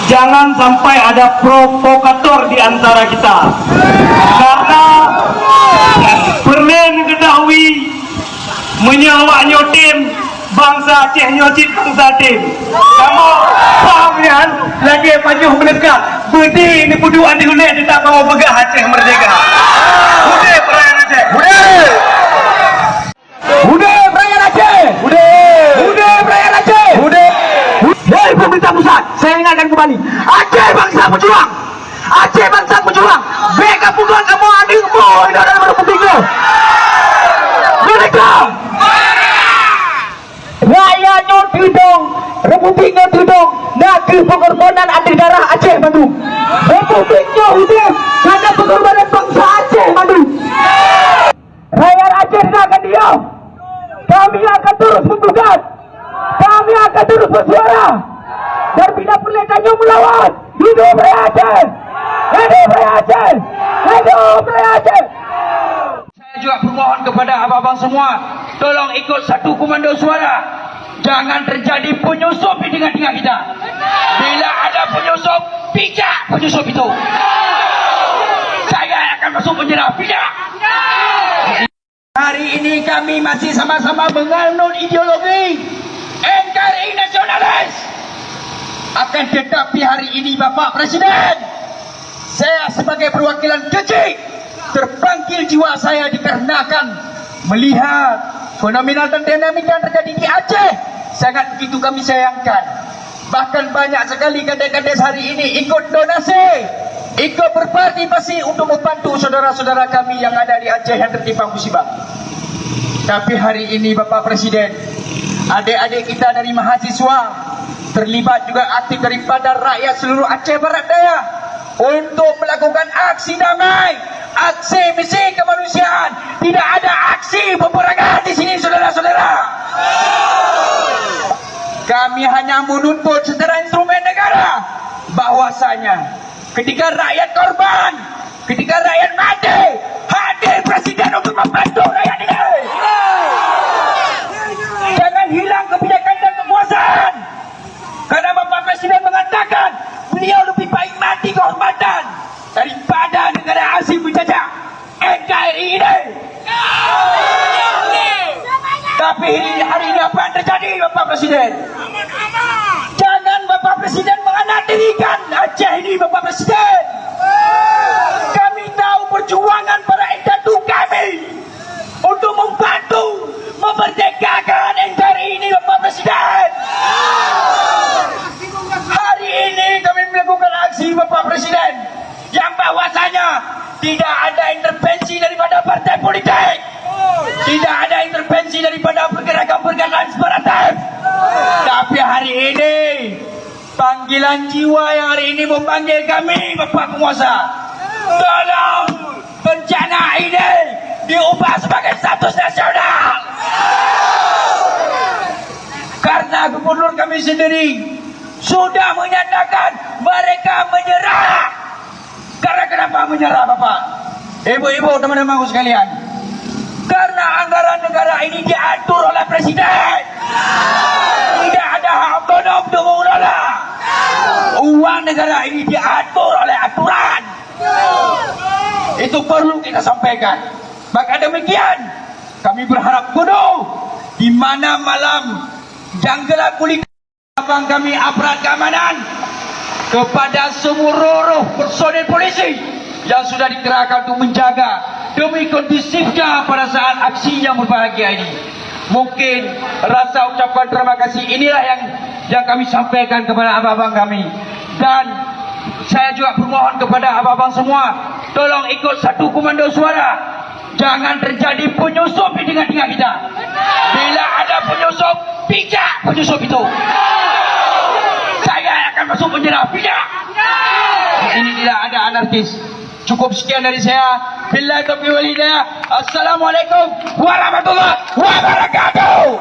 jangan sampai ada provokator di antara kita, karena perlu diketahui menyawa nyotim bangsa Aceh nyocit bangsa tim. Kamu paham kan? Lagi maju mendekat budi ini buduan di Hunde tidak mau begah Aceh merdeka. Hunde perayaan Aceh. Hunde perayaan Aceh. Hunde perayaan Aceh. Hei pemerintah pusat, saya ingatkan kembali, Aceh bangsa pejuang, Aceh bangsa pejuang, beka pukulan kamu adikmu, ini adalah Republika Merdeka. Rakyatnya didong, Republiknya didong, negeri pengorbanan anti darah Aceh Bandung. Republiknya hidup karena pengorbanan bangsa Aceh Bandung. Rakyat Aceh tidak akan diam. Kami akan terus menggugat. Kami akan terus bersuara. Dan bila pendekatnya melawan, hidup Rakyat Aceh. Hidup Rakyat Aceh. Hidup Rakyat Aceh. Saya juga bermohon kepada abang-abang semua, tolong ikut satu komando suara. Jangan terjadi penyusup di tengah-tengah kita. Bila ada penyusup, pijak penyusup itu. Saya akan masuk penjara, pijak. Hari ini kami masih sama-sama menganut ideologi NKRI nasionalis. Akan tetapi hari ini Bapak Presiden, saya sebagai perwakilan kecil terpanggil jiwa saya dikarenakan melihat fenomena dan dinamika yang terjadi di Aceh sangat begitu kami sayangkan. Bahkan banyak sekali kades-kades hari ini ikut donasi, ikut berpartisipasi untuk membantu saudara-saudara kami yang ada di Aceh yang tertimpa musibah. Tapi hari ini Bapak Presiden, adik-adik kita dari mahasiswa terlibat juga aktif daripada rakyat seluruh Aceh Barat Daya untuk melakukan aksi damai, aksi misi kemanusiaan. Tidak ada aksi peperangan di sini, saudara-saudara. Kami hanya menuntut secara instrumen negara bahwasanya ketika rakyat korban, ketika rakyat mati, hadir Presiden untuk membantu rakyat ini. Jangan hilang kebijakan dan kekuasaan. Karena Bapak Presiden mengatakan beliau lebih baik mati kehormatan daripada negara asing menjajah NKRI ini. Tapi hari ini apa yang terjadi Bapak Presiden? Jangan Bapak Presiden menganadirikan Aceh ini Bapak Presiden. Kami tahu perjuangan para endatu kami untuk membantu memerdekakan NKRI ini Bapak Presiden. Hari ini kami melakukan aksi Bapak Presiden yang bahwasanya tidak ada intervensi daripada partai politik, tidak ada intervensi daripada pergerakan-pergerakan separatis. Tapi hari ini panggilan jiwa yang hari ini memanggil kami Bapak Penguasa, tolong bencana ini diubah sebagai status nasional. Karena gubernur kami sendiri sudah menyatakan mereka menyerah. Karena kenapa menyerah Bapak? Ibu-ibu, teman-teman sekalian, karena anggaran negara ini diatur oleh Presiden. Tidak ada hak otonom untuk mengelola. Uang negara ini diatur oleh aturan. Itu perlu kita sampaikan. Maka demikian, kami berharap penuh di mana malam jam gelap gulita abang kami aparat keamanan kepada seluruh personil polisi yang sudah dikerahkan untuk menjaga demi kondusifnya pada saat aksi yang berbahagia ini. Mungkin rasa ucapan terima kasih inilah yang kami sampaikan kepada abang-abang kami. Dan saya juga bermohon kepada abang-abang semua, tolong ikut satu komando suara. Jangan terjadi penyusup di tengah-tengah kita. Bila ada penyusup, pijak penyusup itu. Saya akan masuk penjara, pijak. Ini tidak ada anarkis. Cukup sekian dari saya. Billahi taufiq wal hidayah. Assalamualaikum warahmatullahi wabarakatuh.